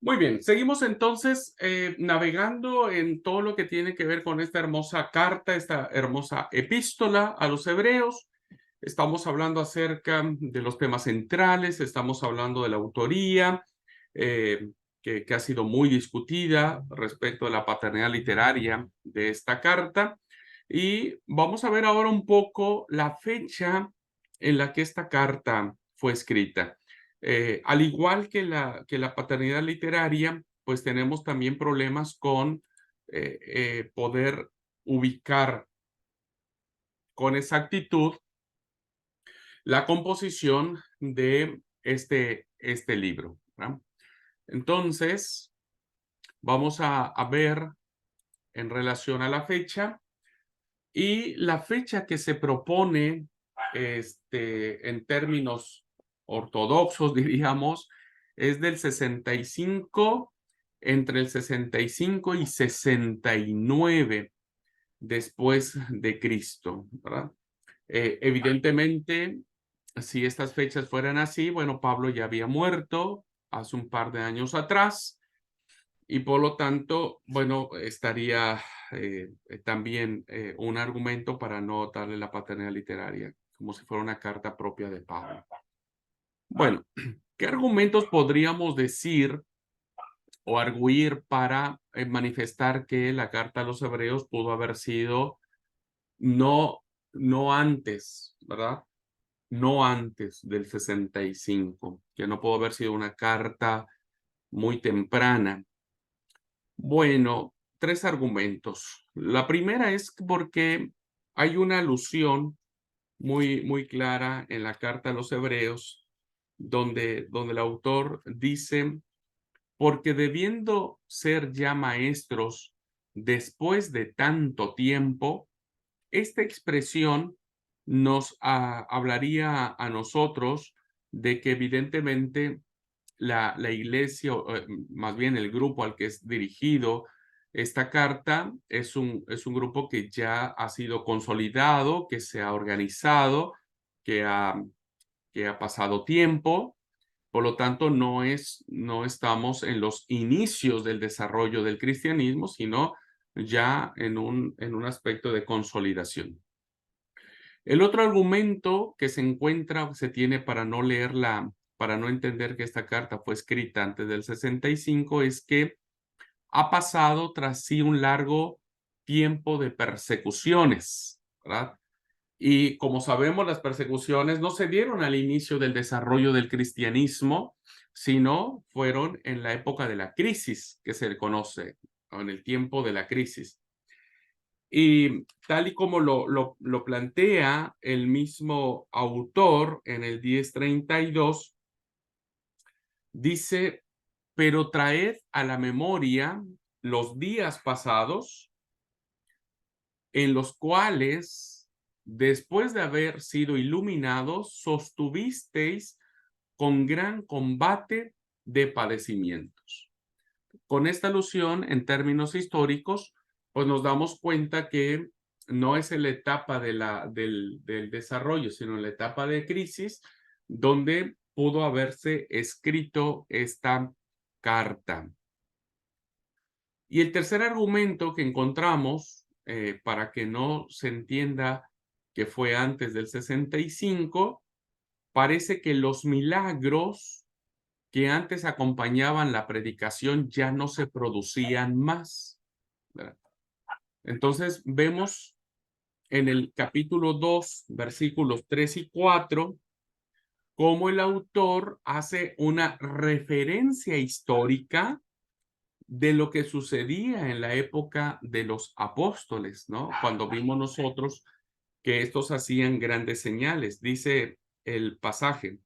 Muy bien, seguimos entonces navegando en todo lo que tiene que ver con esta hermosa carta, esta hermosa epístola a los hebreos. Estamos hablando acerca de los temas centrales, estamos hablando de la autoría, eh, que ha sido muy discutida respecto de la paternidad literaria de esta carta. Y vamos a ver ahora un poco la fecha en la que esta carta fue escrita. Al igual que la paternidad literaria, pues tenemos también problemas con poder ubicar con exactitud la composición de este libro, ¿verdad? Entonces, vamos a ver en relación a la fecha y la fecha que se propone en términos ortodoxos, diríamos, es del 65, entre el 65 y 69 después de Cristo, ¿verdad? Evidentemente, si estas fechas fueran así, bueno, Pablo ya había muerto hace un par de años atrás y por lo tanto, bueno, estaría también un argumento para no darle la paternidad literaria, como si fuera una carta propia de Pablo. Bueno, ¿qué argumentos podríamos decir o arguir para manifestar que la carta a los hebreos pudo haber sido no, no antes, ¿verdad? No antes del 65, que no pudo haber sido una carta muy temprana. Bueno, tres argumentos. La primera es porque hay una alusión muy clara en la carta a los hebreos, donde el autor dice, porque debiendo ser ya maestros después de tanto tiempo, esta expresión nos hablaría a nosotros de que evidentemente la iglesia, o más bien el grupo al que es dirigido esta carta, es un grupo que ya ha sido consolidado, que se ha organizado, que ha, que ha pasado tiempo. Por lo tanto, no estamos en los inicios del desarrollo del cristianismo, sino ya en un aspecto de consolidación. El otro argumento que se encuentra, se tiene para no entender que esta carta fue escrita antes del 65, es que ha pasado tras sí un largo tiempo de persecuciones, ¿verdad? Y como sabemos, las persecuciones no se dieron al inicio del desarrollo del cristianismo, sino fueron en la época de la crisis, que se le conoce, o en el tiempo de la crisis. Y tal y como lo plantea el mismo autor en el 10:32, dice, pero traed a la memoria los días pasados en los cuales, después de haber sido iluminados, sostuvisteis con gran combate de padecimientos. Con esta alusión, en términos históricos, pues nos damos cuenta que no es en la etapa del desarrollo, sino en la etapa de crisis, donde pudo haberse escrito esta carta. Y el tercer argumento que encontramos, para que no se entienda que fue antes del 65, parece que los milagros que antes acompañaban la predicación ya no se producían más, ¿verdad? Entonces vemos en el capítulo 2, versículos 3 y 4, cómo el autor hace una referencia histórica de lo que sucedía en la época de los apóstoles, ¿no? Cuando vimos nosotros que estos hacían grandes señales. Dice el pasaje,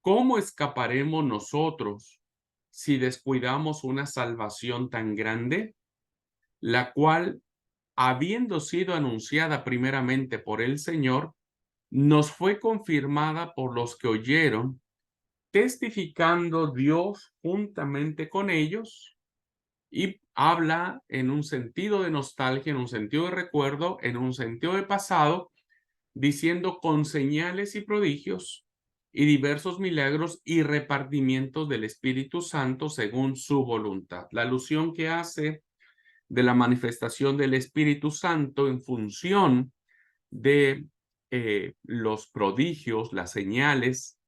¿cómo escaparemos nosotros si descuidamos una salvación tan grande, la cual, habiendo sido anunciada primeramente por el Señor, nos fue confirmada por los que oyeron, testificando Dios juntamente con ellos? Y habla en un sentido de nostalgia, en un sentido de recuerdo, en un sentido de pasado, diciendo con señales y prodigios y diversos milagros y repartimientos del Espíritu Santo según su voluntad. La alusión que hace de la manifestación del Espíritu Santo en función de los prodigios, las señales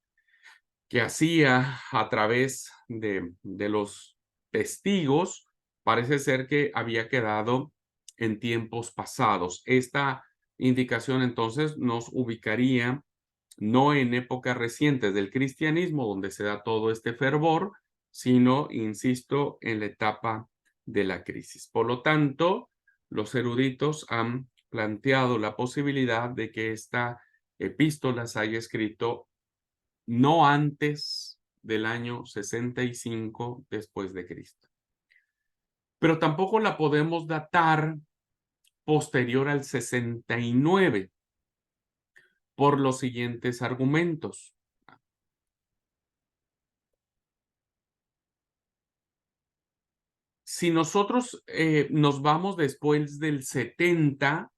que hacía a través de los testigos, parece ser que había quedado en tiempos pasados. Esta indicación entonces nos ubicaría no en épocas recientes del cristianismo, donde se da todo este fervor, sino, insisto, en la etapa de la crisis. Por lo tanto, los eruditos han planteado la posibilidad de que esta epístola se haya escrito no antes del año 65 después de Cristo. Pero tampoco la podemos datar posterior al 69 por los siguientes argumentos. Si nosotros nos vamos después del 70,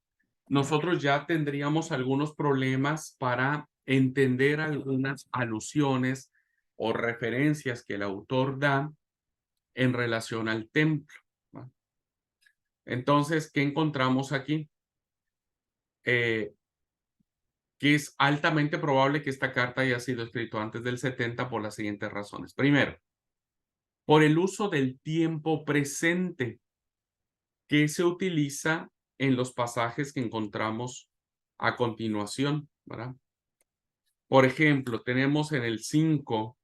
nosotros ya tendríamos algunos problemas para entender algunas alusiones o referencias que el autor da en relación al templo. Entonces, ¿qué encontramos aquí? Que es altamente probable que esta carta haya sido escrita antes del 70 por las siguientes razones. Primero, por el uso del tiempo presente que se utiliza en los pasajes que encontramos a continuación, ¿verdad? Por ejemplo, tenemos en el 5,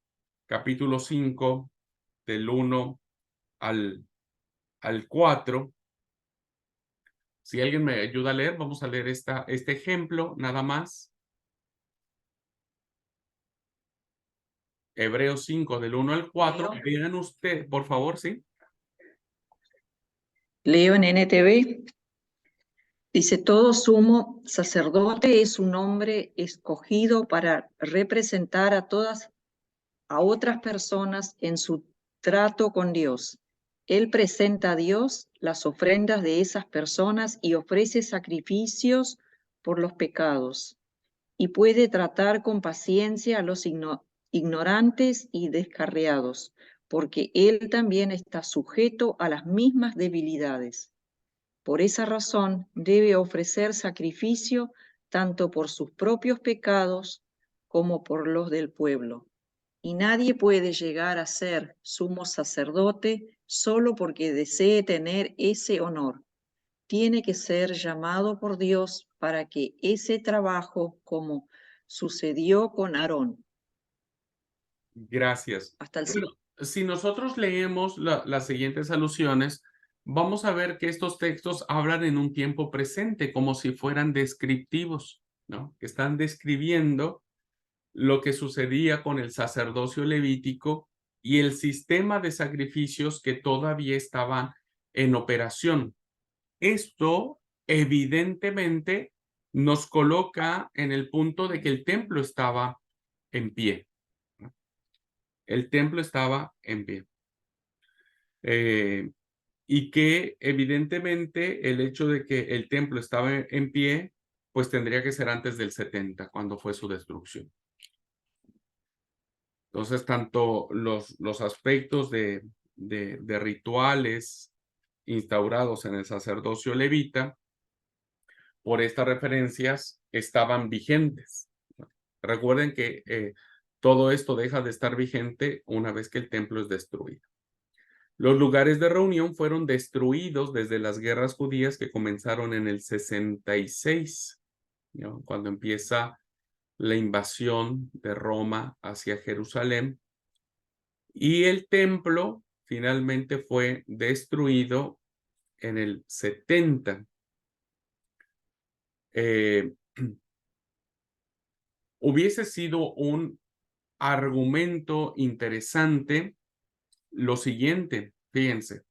capítulo 5, del 1 al 4. Si alguien me ayuda a leer, vamos a leer este ejemplo nada más. Hebreos 5, del 1 al 4. Vean usted, por favor, ¿sí? Leo en NTV. Dice, todo sumo sacerdote es un hombre escogido para representar a otras personas en su trato con Dios. Él presenta a Dios las ofrendas de esas personas y ofrece sacrificios por los pecados. Y puede tratar con paciencia a los ignorantes y descarriados, porque él también está sujeto a las mismas debilidades. Por esa razón debe ofrecer sacrificio tanto por sus propios pecados como por los del pueblo. Y nadie puede llegar a ser sumo sacerdote solo porque desee tener ese honor. Tiene que ser llamado por Dios para que ese trabajo, como sucedió con Aarón. Gracias. Hasta el Bueno, si nosotros leemos las siguientes alusiones, vamos a ver que estos textos hablan en un tiempo presente, como si fueran descriptivos, ¿no? Que están describiendo lo que sucedía con el sacerdocio levítico y el sistema de sacrificios que todavía estaban en operación. Esto evidentemente nos coloca en el punto de que el templo estaba en pie. El templo estaba en pie. Y que evidentemente el hecho de que el templo estaba en pie, pues tendría que ser antes del 70, cuando fue su destrucción. Entonces, tanto los aspectos de rituales instaurados en el sacerdocio levita, por estas referencias, estaban vigentes. Recuerden que todo esto deja de estar vigente una vez que el templo es destruido. Los lugares de reunión fueron destruidos desde las guerras judías que comenzaron en el 66, ¿no? Cuando empieza la invasión de Roma hacia Jerusalén. Y el templo finalmente fue destruido en el 70. Hubiese sido un argumento interesante lo siguiente, fíjense.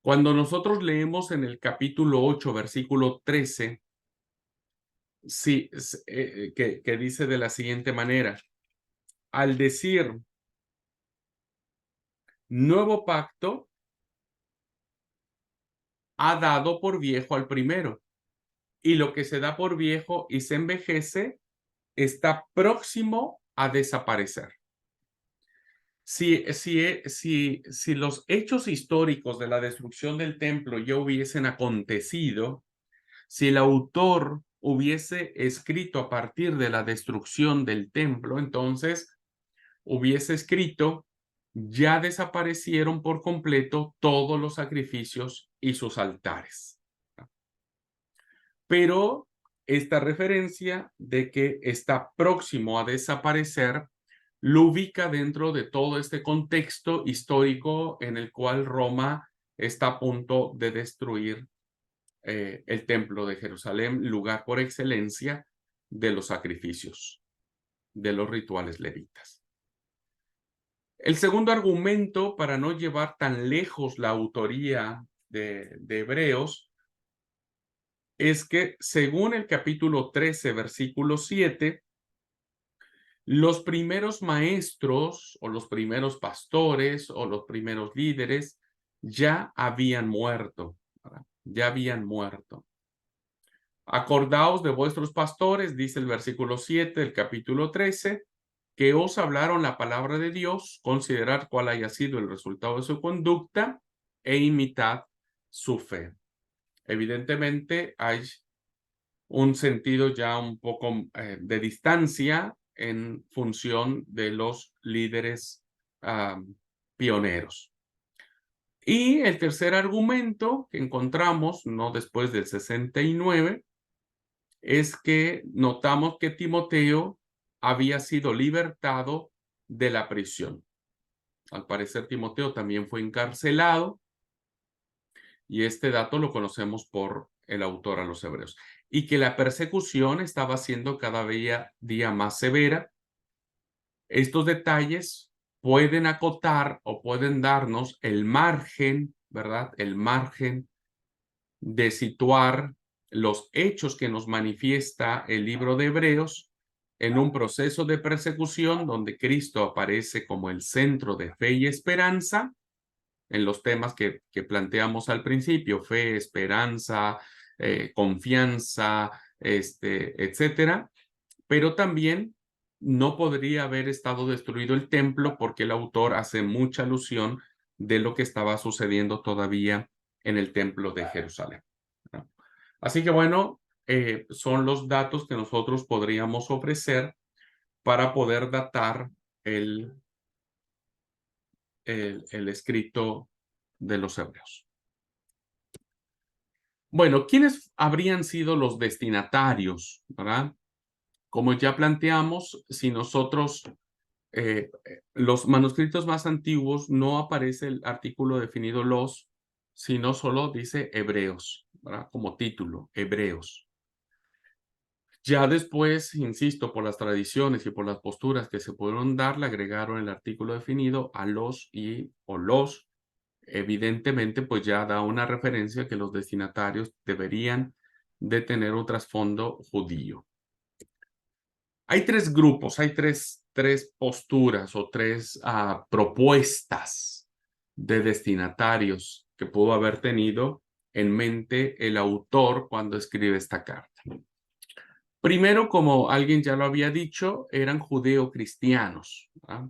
Cuando nosotros leemos en el capítulo 8, versículo 13, sí, que dice de la siguiente manera, al decir nuevo pacto, ha dado por viejo al primero, y lo que se da por viejo y se envejece está próximo a desaparecer. Si los hechos históricos de la destrucción del templo ya hubiesen acontecido, si el autor hubiese escrito a partir de la destrucción del templo, entonces hubiese escrito: ya desaparecieron por completo todos los sacrificios y sus altares. Pero esta referencia de que está próximo a desaparecer lo ubica dentro de todo este contexto histórico en el cual Roma está a punto de destruir el templo de Jerusalén, lugar por excelencia de los sacrificios, de los rituales levitas. El segundo argumento, para no llevar tan lejos la autoría de Hebreos, es que según el capítulo 13, versículo 7, los primeros maestros o los primeros pastores o los primeros líderes ya habían muerto, ¿verdad? Ya habían muerto. Acordaos de vuestros pastores, dice el versículo 7 del capítulo 13, que os hablaron la palabra de Dios, considerad cuál haya sido el resultado de su conducta e imitad su fe. Evidentemente hay un sentido ya un poco de distancia en función de los líderes pioneros. Y el tercer argumento que encontramos, no después del 69, es que notamos que Timoteo había sido libertado de la prisión. Al parecer, Timoteo también fue encarcelado, y este dato lo conocemos por el autor a los Hebreos. Y que la persecución estaba siendo cada día más severa. Estos detalles pueden acotar o pueden darnos el margen, ¿verdad? El margen de situar los hechos que nos manifiesta el libro de Hebreos en un proceso de persecución donde Cristo aparece como el centro de fe y esperanza en los temas que planteamos al principio: fe, esperanza, confianza, etcétera. Pero también no podría haber estado destruido el templo, porque el autor hace mucha alusión de lo que estaba sucediendo todavía en el templo de Jerusalén, ¿no? Así que bueno, son los datos que nosotros podríamos ofrecer para poder datar el escrito de los Hebreos. Bueno, ¿quiénes habrían sido los destinatarios, verdad? Como ya planteamos, si nosotros, los manuscritos más antiguos, no aparece el artículo definido los, sino solo dice Hebreos, ¿verdad? Como título, Hebreos. Ya después, insisto, por las tradiciones y por las posturas que se pudieron dar, le agregaron el artículo definido a los o los. Evidentemente, pues ya da una referencia que los destinatarios deberían de tener un trasfondo judío. Hay tres grupos, hay tres posturas o tres propuestas de destinatarios que pudo haber tenido en mente el autor cuando escribe esta carta. Primero, como alguien ya lo había dicho, eran judeo-cristianos, ¿verdad?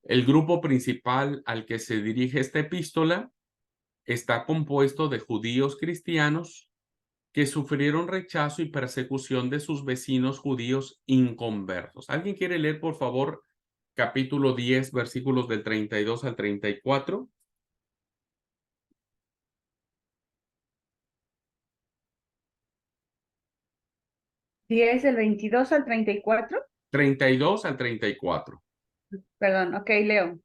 El grupo principal al que se dirige esta epístola está compuesto de judíos cristianos que sufrieron rechazo y persecución de sus vecinos judíos inconversos. ¿Alguien quiere leer, por favor, capítulo 10, versículos del 32 al 34? ¿10 del 22 al 34? 32 al 34. Perdón, ok, leo.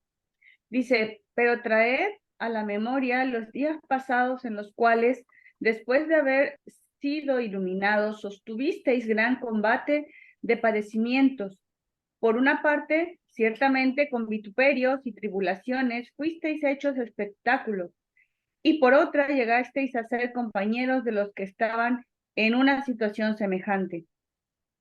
Dice: pero traed a la memoria los días pasados en los cuales, después de haber sido iluminados, sostuvisteis gran combate de padecimientos. Por una parte, ciertamente con vituperios y tribulaciones fuisteis hechos espectáculo, y por otra llegasteis a ser compañeros de los que estaban en una situación semejante.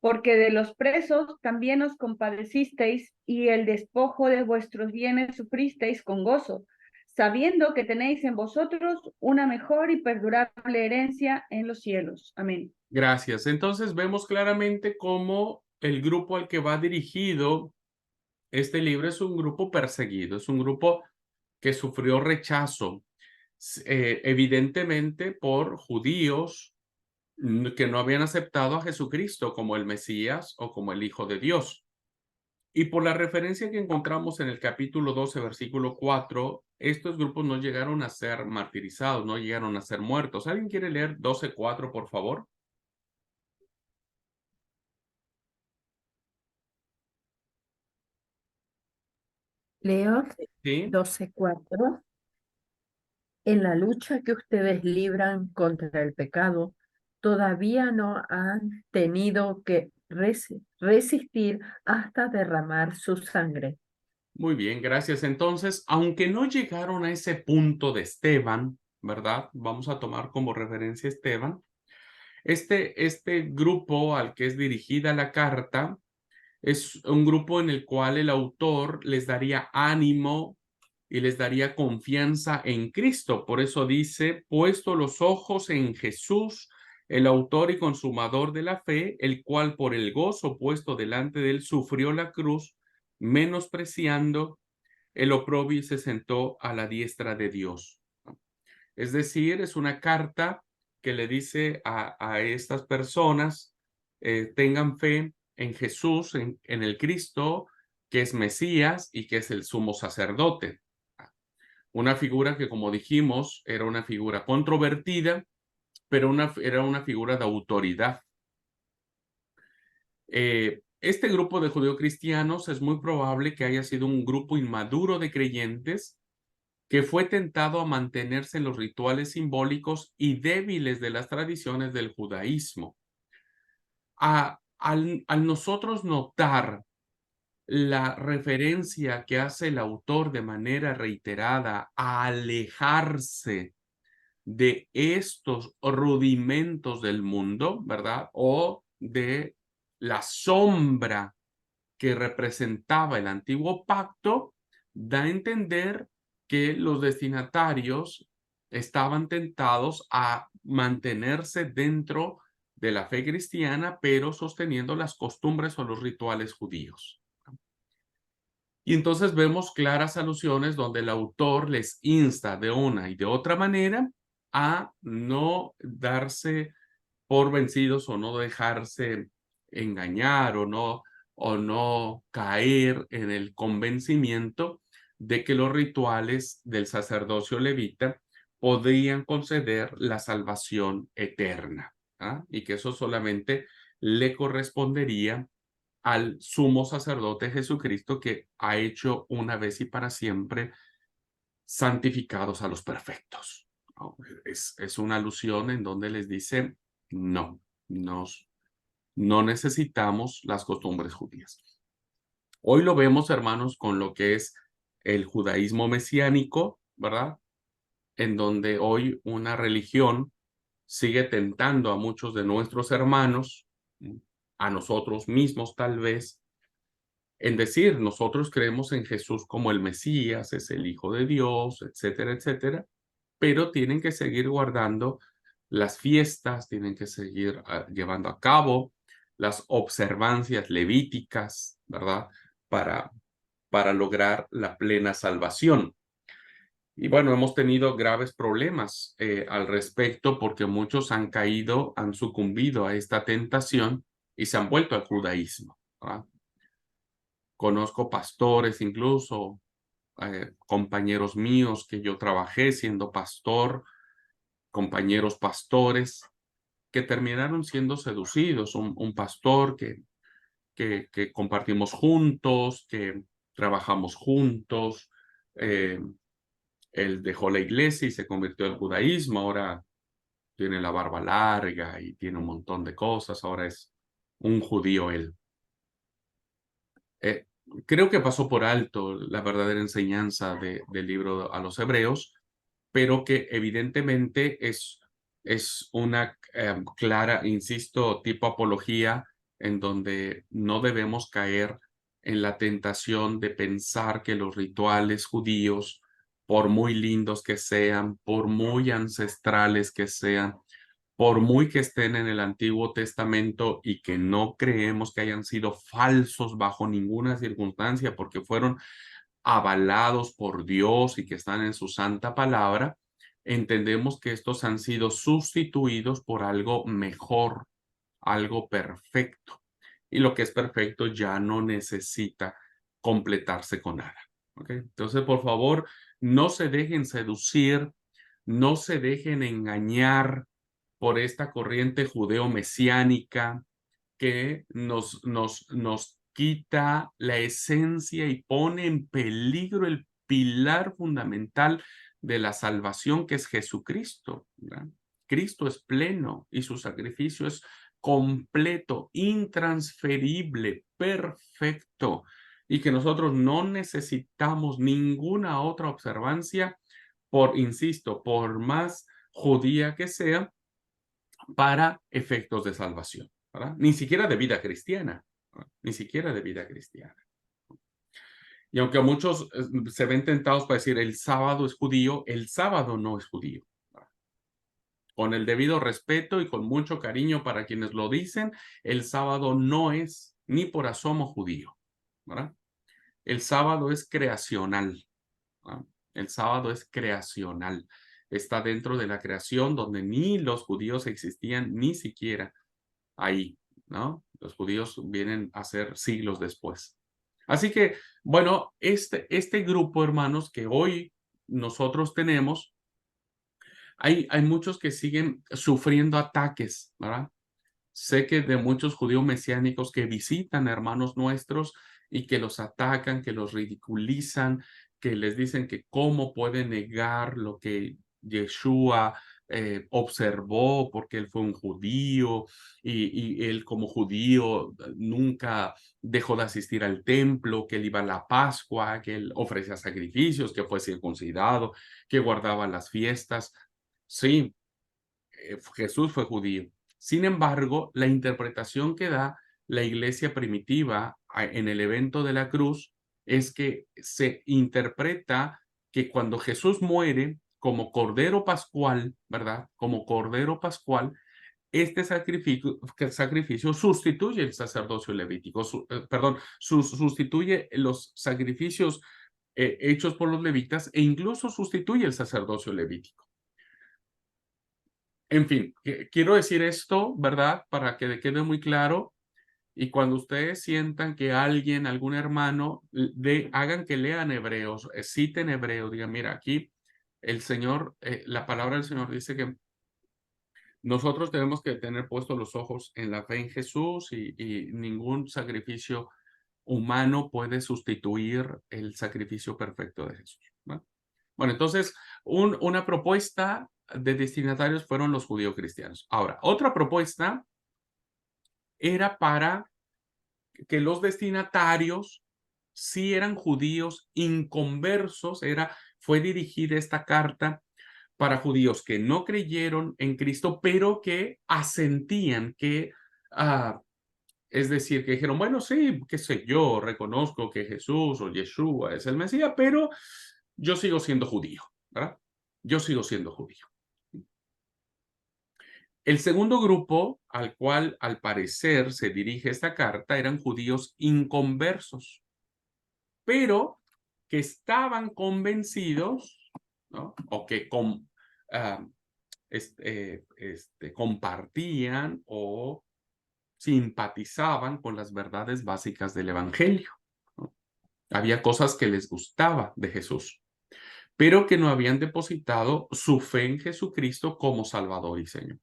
Porque de los presos también os compadecisteis, y el despojo de vuestros bienes sufristeis con gozo, sabiendo que tenéis en vosotros una mejor y perdurable herencia en los cielos. Amén. Gracias. Entonces vemos claramente cómo el grupo al que va dirigido este libro es un grupo perseguido, es un grupo que sufrió rechazo, evidentemente por judíos que no habían aceptado a Jesucristo como el Mesías o como el Hijo de Dios. Y por la referencia que encontramos en el capítulo 12, versículo 4, estos grupos no llegaron a ser martirizados, no llegaron a ser muertos. ¿Alguien quiere leer 12:4, por favor? Leo Sí, 12:4. En la lucha que ustedes libran contra el pecado, todavía no han tenido que resistir hasta derramar su sangre. muy bien, gracias. Entonces, aunque no llegaron a ese punto de Esteban, ¿verdad? Vamos a tomar como referencia a Esteban. Este grupo al que es dirigida la carta es un grupo en el cual el autor les daría ánimo y les daría confianza en Cristo. Por eso dice, puesto los ojos en Jesús, el autor y consumador de la fe, el cual por el gozo puesto delante de él sufrió la cruz, menospreciando el oprobio y se sentó a la diestra de Dios. Es decir, es una carta que le dice a estas personas, tengan fe en Jesús, en el Cristo, que es Mesías y que es el sumo sacerdote. Una figura que, como dijimos, era una figura controvertida, pero era una figura de autoridad. Este grupo de judeocristianos es muy probable que haya sido un grupo inmaduro de creyentes que fue tentado a mantenerse en los rituales simbólicos y débiles de las tradiciones del judaísmo. Al nosotros notar la referencia que hace el autor de manera reiterada a alejarse de estos rudimentos del mundo, ¿verdad? O de la sombra que representaba el antiguo pacto, da a entender que los destinatarios estaban tentados a mantenerse dentro de la fe cristiana, pero sosteniendo las costumbres o los rituales judíos. Y entonces vemos claras alusiones donde el autor les insta de una y de otra manera a no darse por vencidos o no dejarse engañar o no caer en el convencimiento de que los rituales del sacerdocio levita podrían conceder la salvación eterna, ¿ah? Y que eso solamente le correspondería al sumo sacerdote Jesucristo, que ha hecho una vez y para siempre santificados a los perfectos. Es una alusión en donde les dice, no, no necesitamos las costumbres judías. Hoy lo vemos, hermanos, con lo que es el judaísmo mesiánico, ¿verdad? En donde hoy una religión sigue tentando a muchos de nuestros hermanos, a nosotros mismos tal vez, en decir, nosotros creemos en Jesús como el Mesías, es el Hijo de Dios, etcétera, etcétera, pero tienen que seguir guardando las fiestas, tienen que seguir llevando a cabo las observancias levíticas, ¿verdad? Para lograr la plena salvación. Y bueno, hemos tenido graves problemas al respecto porque muchos han caído, han sucumbido a esta tentación y se han vuelto al judaísmo, ¿verdad? Conozco pastores, incluso compañeros míos que yo trabajé siendo pastor, compañeros pastores, que terminaron siendo seducidos. Un pastor que compartimos juntos, que trabajamos juntos. Él dejó la iglesia y se convirtió al judaísmo. Ahora tiene la barba larga y tiene un montón de cosas. Ahora es un judío él. Creo que pasó por alto la verdadera enseñanza del libro a los hebreos, pero que evidentemente es una clara, insisto, tipo apología en donde no debemos caer en la tentación de pensar que los rituales judíos, por muy lindos que sean, por muy ancestrales que sean, por muy que estén en el Antiguo Testamento y que no creemos que hayan sido falsos bajo ninguna circunstancia, porque fueron avalados por Dios y que están en su santa palabra, entendemos que estos han sido sustituidos por algo mejor, algo perfecto. Y lo que es perfecto ya no necesita completarse con nada. ¿Okay? Entonces, por favor, no se dejen seducir, no se dejen engañar por esta corriente judeo-mesiánica que nos quita la esencia y pone en peligro el pilar fundamental de la salvación, que es Jesucristo, ¿verdad? Cristo es pleno y su sacrificio es completo, intransferible, perfecto, y que nosotros no necesitamos ninguna otra observancia, insisto, por más judía que sea, para efectos de salvación, ¿verdad? Ni siquiera de vida cristiana, ¿verdad? Ni siquiera de vida cristiana. Y aunque muchos se ven tentados para decir el sábado es judío, el sábado no es judío. ¿Verdad? Con el debido respeto y con mucho cariño para quienes lo dicen, el sábado no es ni por asomo judío, ¿verdad? El sábado es creacional, ¿verdad? El sábado es creacional. Está dentro de la creación donde ni los judíos existían ni siquiera ahí, ¿no? Los judíos vienen a ser siglos después. Así que, bueno, este grupo, hermanos, que hoy nosotros tenemos, hay muchos que siguen sufriendo ataques, ¿verdad? Sé que de muchos judíos mesiánicos que visitan hermanos nuestros y que los atacan, que los ridiculizan, que les dicen que cómo puede negar lo que Yeshua observó porque él fue un judío y él como judío nunca dejó de asistir al templo, que él iba a la Pascua, que él ofrecía sacrificios, que fue circuncidado, que guardaba las fiestas. Sí, Jesús fue judío. Sin embargo, la interpretación que da la iglesia primitiva en el evento de la cruz es que se interpreta que cuando Jesús muere como Cordero Pascual, ¿verdad? Como Cordero Pascual, este sacrificio sustituye el sacerdocio levítico, perdón, sustituye los sacrificios hechos por los levitas e incluso sustituye el sacerdocio levítico. En fin, quiero decir esto, ¿verdad? Para que quede muy claro. Y cuando ustedes sientan que alguien, algún hermano, hagan que lean Hebreos, citen Hebreos, digan, mira, aquí el Señor, la palabra del Señor dice que nosotros tenemos que tener puestos los ojos en la fe en Jesús y ningún sacrificio humano puede sustituir el sacrificio perfecto de Jesús, ¿no? Bueno, entonces, una propuesta de destinatarios fueron los judíos cristianos. Ahora, otra propuesta era para que los destinatarios sí eran judíos inconversos, fue dirigida esta carta para judíos que no creyeron en Cristo, pero que asentían que, es decir, que dijeron, bueno, sí, qué sé yo, reconozco que Jesús o Yeshua es el Mesías, pero yo sigo siendo judío, ¿verdad? Yo sigo siendo judío. El segundo grupo al cual al parecer se dirige esta carta eran judíos inconversos, pero que estaban convencidos, ¿no? O que compartían o simpatizaban con las verdades básicas del Evangelio, ¿no? Había cosas que les gustaba de Jesús, pero que no habían depositado su fe en Jesucristo como Salvador y Señor.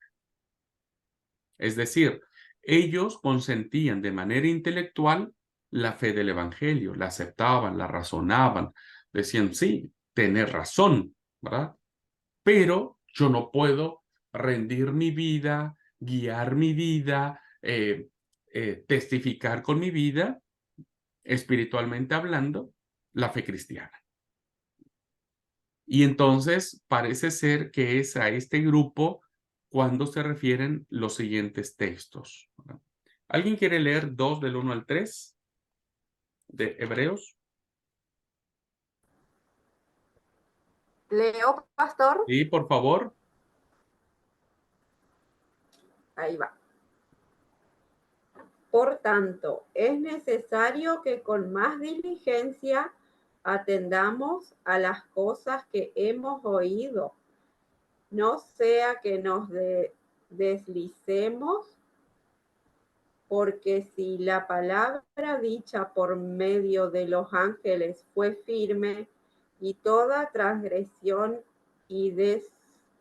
Es decir, ellos consentían de manera intelectual la fe del Evangelio, la aceptaban, la razonaban, decían, sí, tenés razón, ¿verdad? Pero yo no puedo rendir mi vida, guiar mi vida, testificar con mi vida, espiritualmente hablando, la fe cristiana. Y entonces parece ser que es a este grupo cuando se refieren los siguientes textos, ¿verdad? ¿Alguien quiere leer 2 del 1 al 3 de Hebreos? Leo, pastor. Sí, por favor. Ahí va. Por tanto, es necesario que con más diligencia atendamos a las cosas que hemos oído, no sea que nos deslicemos, porque si la palabra dicha por medio de los ángeles fue firme, y toda transgresión y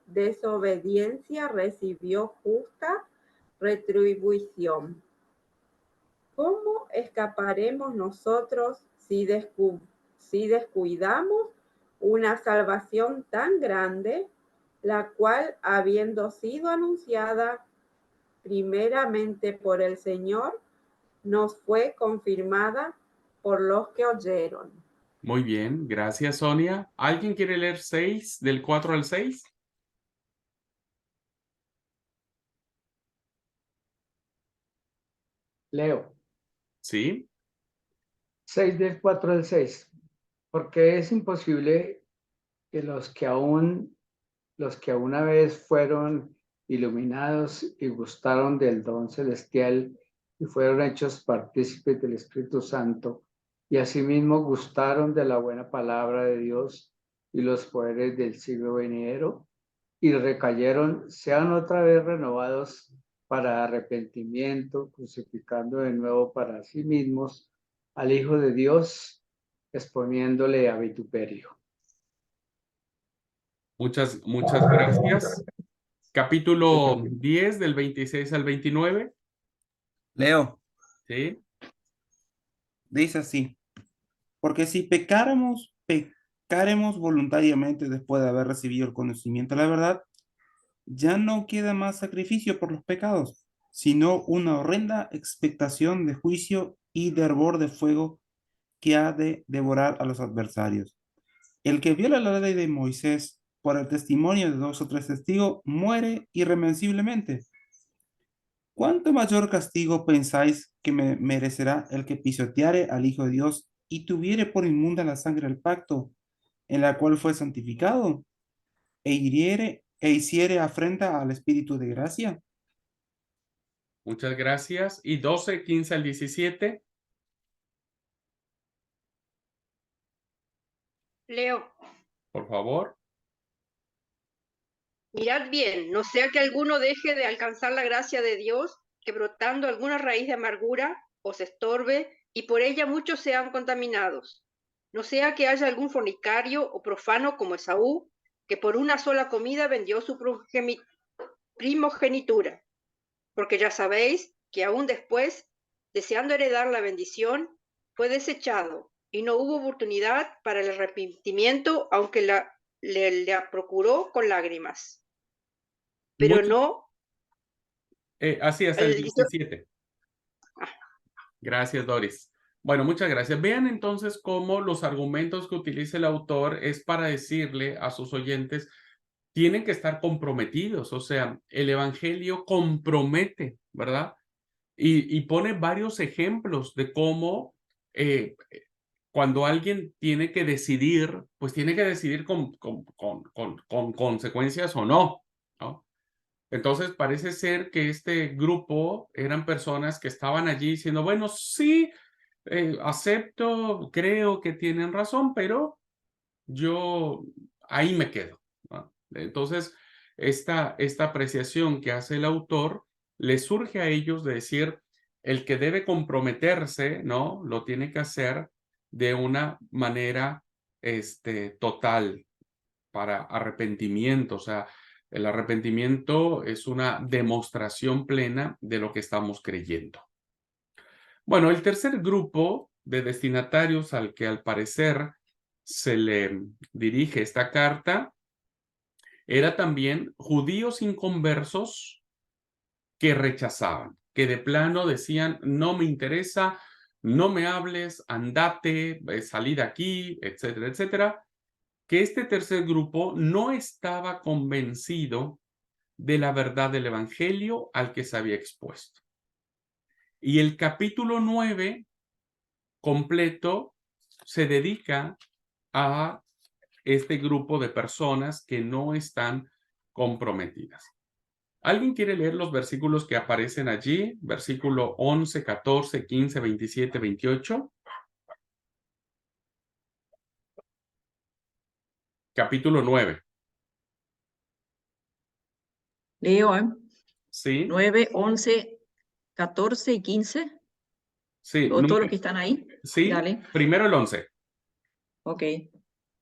desobediencia recibió justa retribución, ¿cómo escaparemos nosotros si descuidamos una salvación tan grande, la cual, habiendo sido anunciada primeramente por el Señor, nos fue confirmada por los que oyeron? Muy bien, gracias, Sonia. ¿Alguien quiere leer 6, del 4 al 6? Leo, Sí. 6 del 4 al 6. Porque es imposible que los que una vez fueron iluminados y gustaron del don celestial y fueron hechos partícipes del Espíritu Santo, y asimismo gustaron de la buena palabra de Dios y los poderes del siglo venidero, y recayeron, sean otra vez renovados para arrepentimiento, crucificando de nuevo para sí mismos al Hijo de Dios, exponiéndole a vituperio. Muchas gracias. Capítulo 10, del 26 al 29. Leo, Sí. dice así: porque si pecaremos voluntariamente después de haber recibido el conocimiento de la verdad, ya no queda más sacrificio por los pecados, sino una horrenda expectación de juicio y de hervor de fuego que ha de devorar a los adversarios. El que viola la ley de Moisés por el testimonio de 2 o 3 testigos muere irremisiblemente. ¿Cuánto mayor castigo pensáis que merecerá el que pisoteare al Hijo de Dios y tuviere por inmunda la sangre del pacto, en la cual fue santificado, e hiciere afrenta al Espíritu de gracia? Muchas gracias. Y 12, 15 al 17. Leo, Por favor. mirad bien, no sea que alguno deje de alcanzar la gracia de Dios, que brotando alguna raíz de amargura os estorbe y por ella muchos sean contaminados. No sea que haya algún fornicario o profano como Esaú, que por una sola comida vendió su primogenitura. Porque ya sabéis que aún después, deseando heredar la bendición, fue desechado y no hubo oportunidad para el arrepentimiento, aunque le procuró con lágrimas. Pero no. Así hasta el 17. Gracias, Doris. Bueno, muchas gracias. Vean entonces cómo los argumentos que utiliza el autor es para decirle a sus oyentes, tienen que estar comprometidos. O sea, el evangelio compromete, ¿verdad? Y pone varios ejemplos de cómo cuando alguien tiene que decidir, pues tiene que decidir con consecuencias o no, ¿no? Entonces parece ser que este grupo eran personas que estaban allí diciendo, bueno, sí, acepto, creo que tienen razón, pero yo ahí me quedo, ¿no? Entonces, esta apreciación que hace el autor le surge a ellos de decir, el que debe comprometerse, ¿no? Lo tiene que hacer de una manera total para arrepentimiento. O sea, el arrepentimiento es una demostración plena de lo que estamos creyendo. Bueno, el tercer grupo de destinatarios al que al parecer se le dirige esta carta era también judíos inconversos que rechazaban, que de plano decían, no me interesa, no me hables, andate, salí de aquí, etcétera, etcétera. Que este tercer grupo no estaba convencido de la verdad del evangelio al que se había expuesto. Y el capítulo 9 completo se dedica a este grupo de personas que no están comprometidas. ¿Alguien quiere leer los versículos que aparecen allí? Versículo 11, 14, 15, 27, 28. Capítulo 9. Leo, ¿eh? Sí, 9, 11, 14 y 15. sí, O todos los que están ahí. sí, Dale. primero el 11. Ok.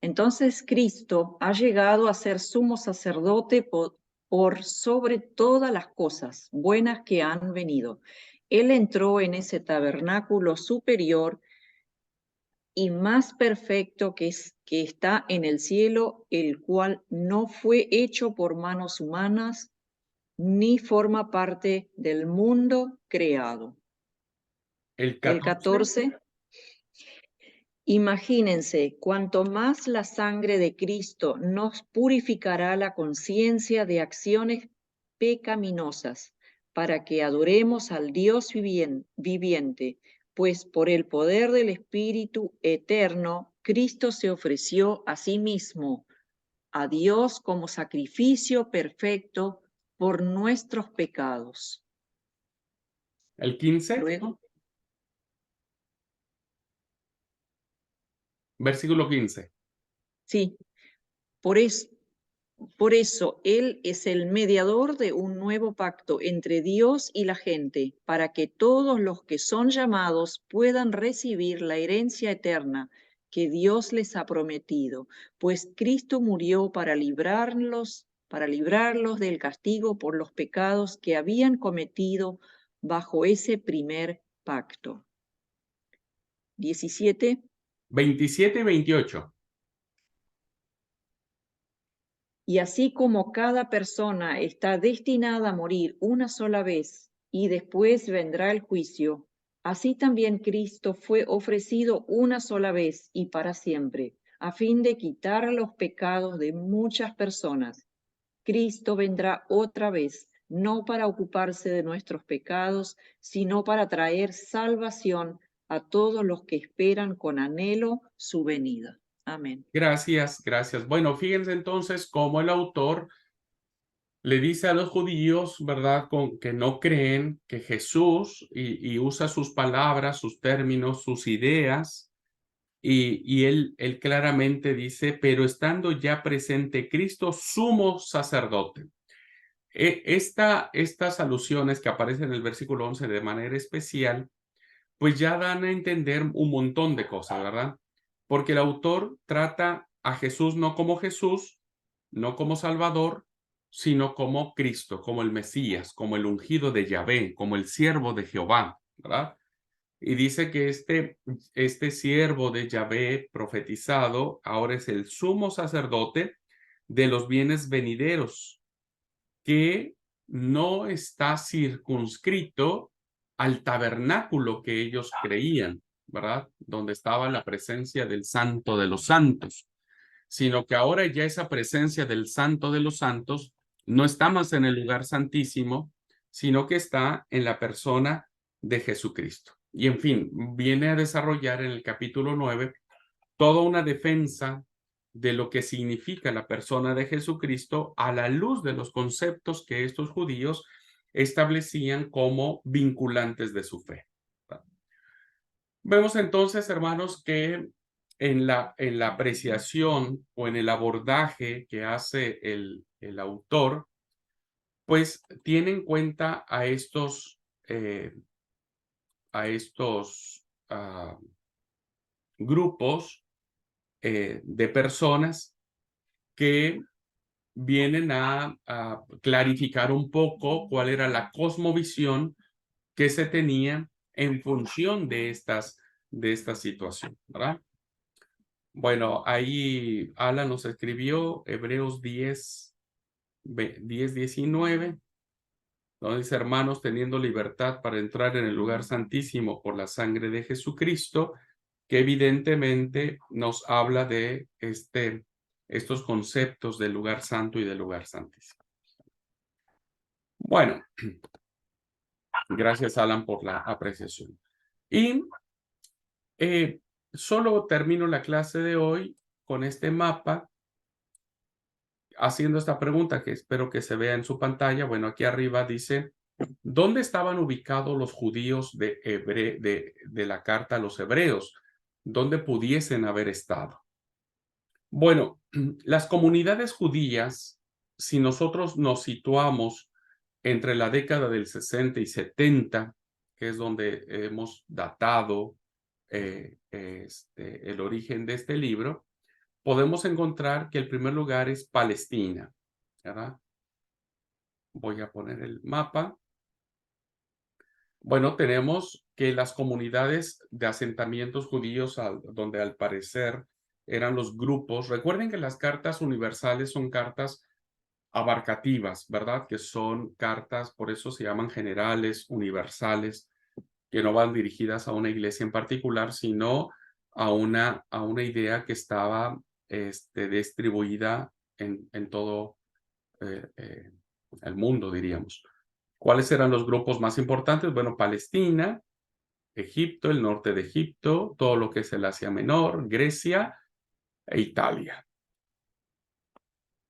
Entonces Cristo ha llegado a ser sumo sacerdote por sobre todas las cosas buenas que han venido. Él entró en ese tabernáculo superior y más perfecto que está en el cielo, el cual no fue hecho por manos humanas, ni forma parte del mundo creado. El El 14. 14. Imagínense, cuanto más la sangre de Cristo nos purificará la conciencia de acciones pecaminosas, para que adoremos al Dios viviente, pues por el poder del Espíritu eterno, Cristo se ofreció a sí mismo, a Dios como sacrificio perfecto por nuestros pecados. El 15. Luego, Versículo 15. sí, por eso Él es el mediador de un nuevo pacto entre Dios y la gente, para que todos los que son llamados puedan recibir la herencia eterna que Dios les ha prometido, pues Cristo murió para librarlos del castigo por los pecados que habían cometido bajo ese primer pacto. 17. 27 y 28. Y así como cada persona está destinada a morir una sola vez y después vendrá el juicio, así también Cristo fue ofrecido una sola vez y para siempre, a fin de quitar los pecados de muchas personas. Cristo vendrá otra vez, no para ocuparse de nuestros pecados, sino para traer salvación a todos los que esperan con anhelo su venida. Amén. Gracias, gracias. Bueno, fíjense entonces cómo el autor le dice a los judíos, ¿verdad?, que no creen que Jesús, y usa sus palabras, sus términos, sus ideas, y él claramente dice, pero estando ya presente Cristo, sumo sacerdote. Estas alusiones que aparecen en el versículo 11 de manera especial, pues ya dan a entender un montón de cosas, ¿verdad? Porque el autor trata a Jesús no como Jesús, no como Salvador, sino como Cristo, como el Mesías, como el ungido de Yahvé, como el siervo de Jehová, ¿verdad? Y dice que este siervo de Yahvé profetizado ahora es el sumo sacerdote de los bienes venideros, que no está circunscrito al tabernáculo que ellos creían, ¿verdad? Donde estaba la presencia del Santo de los Santos, sino que ahora ya esa presencia del Santo de los Santos no está más en el lugar santísimo, sino que está en la persona de Jesucristo. Y en fin, viene a desarrollar en el capítulo 9 toda una defensa de lo que significa la persona de Jesucristo a la luz de los conceptos que estos judíos establecían como vinculantes de su fe. Vemos entonces, hermanos, que en la apreciación o en el abordaje que hace el autor, pues tiene en cuenta a estos grupos de personas que vienen a clarificar un poco cuál era la cosmovisión que se tenía en función de esta situación, ¿verdad? Bueno, ahí Alan nos escribió Hebreos 19, donde dice, hermanos, teniendo libertad para entrar en el lugar santísimo por la sangre de Jesucristo, que evidentemente nos habla de estos conceptos del lugar santo y del lugar santísimo. Bueno, gracias, Alan, por la apreciación. Y solo termino la clase de hoy con este mapa haciendo esta pregunta que espero que se vea en su pantalla. Bueno, aquí arriba dice, ¿dónde estaban ubicados los judíos de la carta a los hebreos? ¿Dónde pudiesen haber estado? Bueno, las comunidades judías, si nosotros nos situamos entre la década del 60 y 70, que es donde hemos datado el origen de este libro, podemos encontrar que el primer lugar es Palestina, ¿verdad? Voy a poner el mapa. Bueno, tenemos que las comunidades de asentamientos judíos, donde al parecer eran los grupos, recuerden que las cartas universales son cartas abarcativas, ¿verdad? Que son cartas, por eso se llaman generales, universales, que no van dirigidas a una iglesia en particular, sino a una idea que estaba distribuida en todo el mundo, diríamos. ¿Cuáles eran los grupos más importantes? Bueno, Palestina, Egipto, el norte de Egipto, todo lo que es el Asia Menor, Grecia e Italia.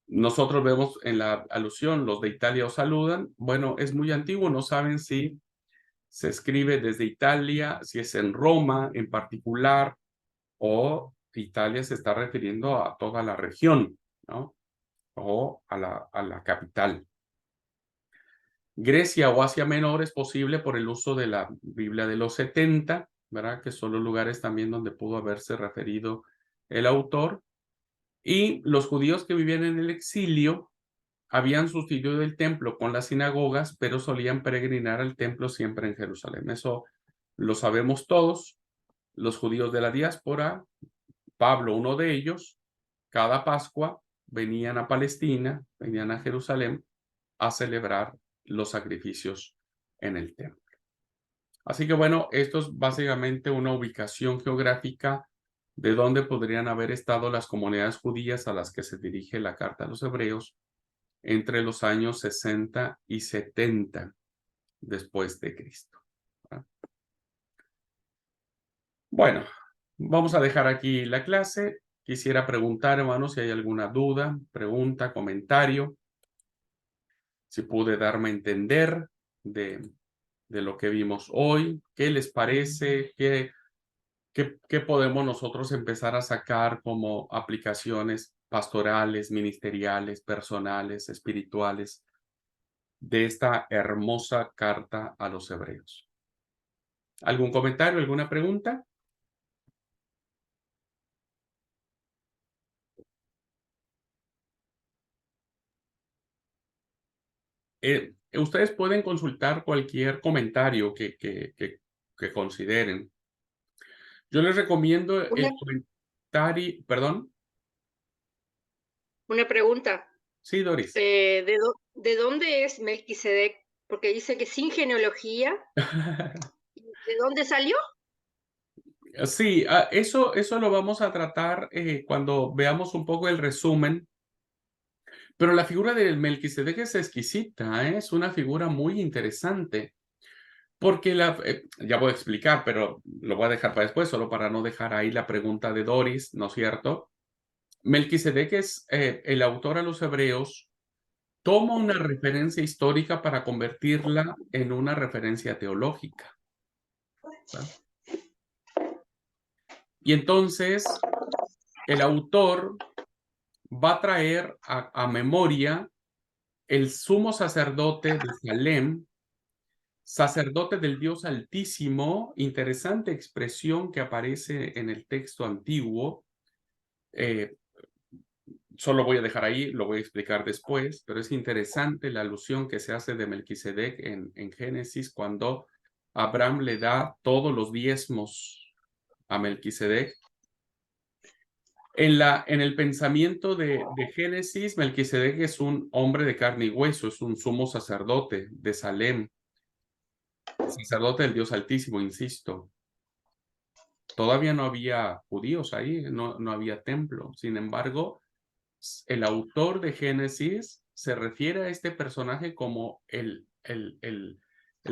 Nosotros vemos en la alusión, los de Italia os saludan. Bueno, es muy antiguo, no saben si se escribe desde Italia, si es en Roma en particular, o Italia se está refiriendo a toda la región, ¿no? O a la capital. Grecia o Asia Menor es posible por el uso de la Biblia de los 70, ¿verdad? Que son los lugares también donde pudo haberse referido el autor. Y los judíos que vivían en el exilio habían sustituido el templo con las sinagogas, pero solían peregrinar al templo siempre en Jerusalén. Eso lo sabemos todos. Los judíos de la diáspora, Pablo, uno de ellos, cada Pascua venían a Palestina, venían a Jerusalén a celebrar los sacrificios en el templo. Así que bueno, esto es básicamente una ubicación geográfica de dónde podrían haber estado las comunidades judías a las que se dirige la carta a los hebreos entre los años 60 y 70 después de Cristo. Bueno, vamos a dejar aquí la clase. Quisiera preguntar, hermanos, si hay alguna duda, pregunta, comentario. Si pude darme a entender de lo que vimos hoy. ¿Qué les parece? ¿Qué podemos nosotros empezar a sacar como aplicaciones pastorales, ministeriales, personales, espirituales de esta hermosa carta a los hebreos? ¿Algún comentario, alguna pregunta? Ustedes pueden consultar cualquier comentario que consideren. Yo les recomiendo el comentario, perdón. Una pregunta. Sí, Doris. ¿De dónde es Melquisedec? Porque dice que sin genealogía. ¿De dónde salió? Sí, eso lo vamos a tratar cuando veamos un poco el resumen. Pero la figura de Melquisedec es exquisita, es una figura muy interesante. Porque ya voy a explicar, pero lo voy a dejar para después, solo para no dejar ahí la pregunta de Doris, ¿no es cierto? Melquisedec es el autor a los hebreos, toma una referencia histórica para convertirla en una referencia teológica. ¿Verdad? Y entonces el autor va a traer a memoria el sumo sacerdote de Salem, sacerdote del Dios Altísimo, interesante expresión que aparece en el texto antiguo. Solo voy a dejar ahí, lo voy a explicar después, pero es interesante la alusión que se hace de Melquisedec en Génesis cuando Abraham le da todos los diezmos a Melquisedec. En el pensamiento de Génesis, Melquisedec es un hombre de carne y hueso, es un sumo sacerdote de Salem, sacerdote del Dios Altísimo, insisto. Todavía no había judíos ahí, no había templo. Sin embargo, el autor de Génesis se refiere a este personaje como el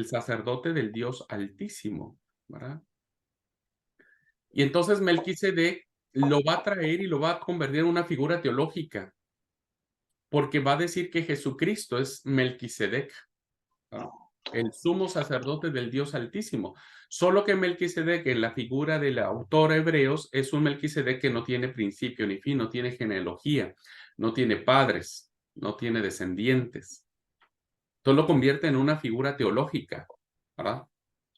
sacerdote del Dios Altísimo, ¿verdad? Y entonces Melquisedec lo va a traer y lo va a convertir en una figura teológica. porque va a decir que Jesucristo es Melquisedec, ¿no? El sumo sacerdote del Dios Altísimo. Solo que Melquisedec, en la figura del autor Hebreos, es un Melquisedec que no tiene principio ni fin, no tiene genealogía, no tiene padres, no tiene descendientes. Entonces lo convierte en una figura teológica, ¿verdad?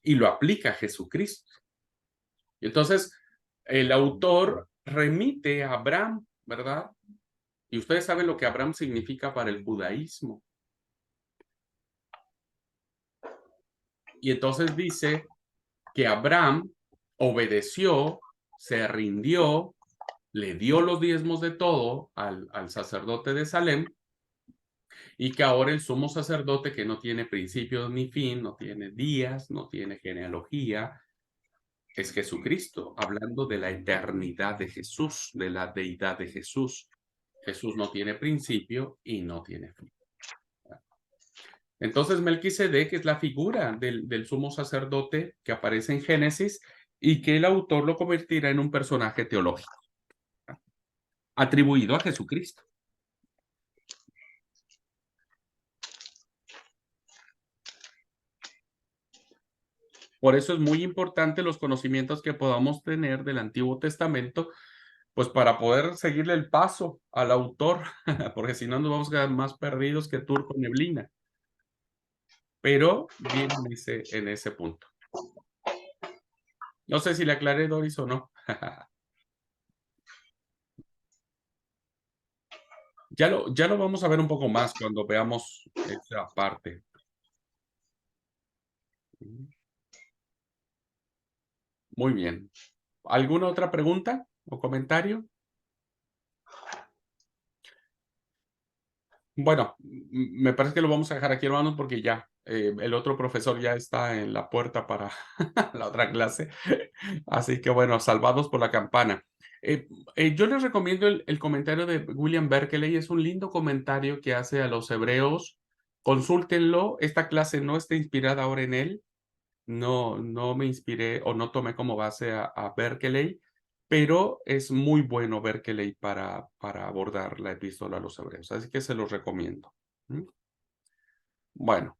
Y lo aplica a Jesucristo. Y entonces el autor remite a Abraham, ¿verdad? Y ustedes saben lo que Abraham significa para el judaísmo. Y entonces dice que Abraham obedeció, se rindió, le dio los diezmos de todo al sacerdote de Salem, y que ahora el sumo sacerdote, que no tiene principios ni fin, no tiene días, no tiene genealogía, es Jesucristo, hablando de la eternidad de Jesús, de la deidad de Jesús. Jesús no tiene principio y no tiene fin. Entonces Melquisedec es la figura del sumo sacerdote que aparece en Génesis y que el autor lo convertirá en un personaje teológico, atribuido a Jesucristo. Por eso es muy importante los conocimientos que podamos tener del Antiguo Testamento, pues para poder seguirle el paso al autor, porque si no nos vamos a quedar más perdidos que turco neblina. Pero bien en ese punto. No sé si le aclaré, Doris, o no. Ya lo vamos a ver un poco más cuando veamos esa parte. Muy bien. ¿Alguna otra pregunta o comentario? Bueno, me parece que lo vamos a dejar aquí, hermanos, porque ya el otro profesor ya está en la puerta para la otra clase. Así que bueno, salvados por la campana. Yo les recomiendo el comentario de William Berkeley. Es un lindo comentario que hace a los hebreos. Consúltenlo. Esta clase no está inspirada ahora en él. No me inspiré o no tomé como base a Berkeley, pero es muy bueno Berkeley para abordar la epístola a los hebreos. Así que se los recomiendo. Bueno,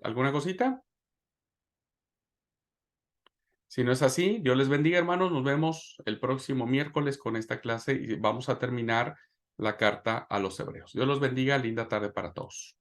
¿alguna cosita? Si no es así, Dios les bendiga, hermanos. Nos vemos el próximo miércoles con esta clase y vamos a terminar la carta a los hebreos. Dios los bendiga. Linda tarde para todos.